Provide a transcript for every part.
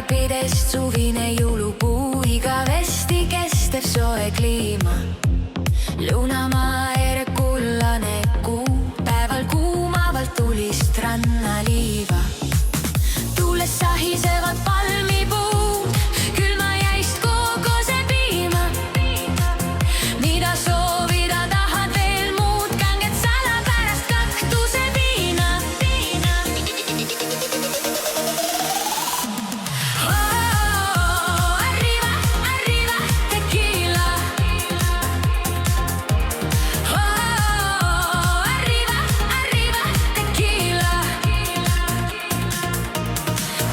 karpidest suvine jõulupuu, igavesti kestev soe kliima. Lõunamaa ere kullane kuu, päeval kuumavalt tulist rannaliiva. Tuules sahisevad palmipuud, külma jäist kookose piima. Mida soovida tahad veel muud, kanget salapärast kaktuse viina. Oh, arriba, arriba, tequila. Oh, arriba, arriba, tequila.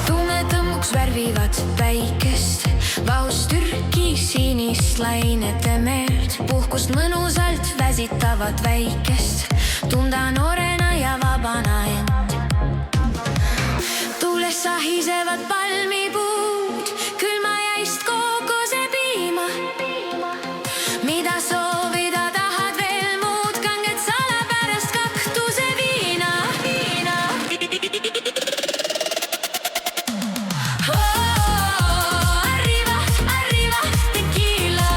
Tume tõmmuks värvivad päikest, vahus Türki sinist lainete meelt. Puhkust mõnusalt väsitavad väikest, tunda noorena ja vabana end. Tuules sahisevad palmipuud, külma jäist kookose piima. Mida soovida tahad veel muud, kanget salapärast kaktuse viina. Oh, arriba, arriba, tequila.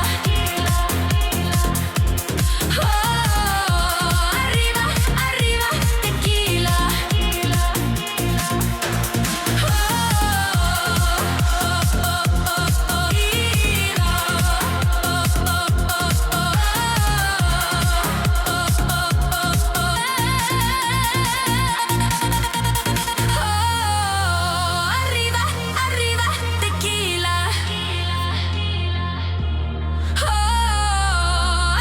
Oh,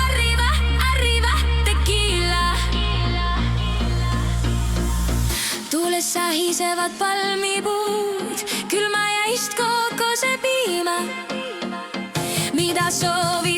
arriba, arriba, tequila. Tuules sahisevad palmipuud, külma jäist kookose piima. Mida soovid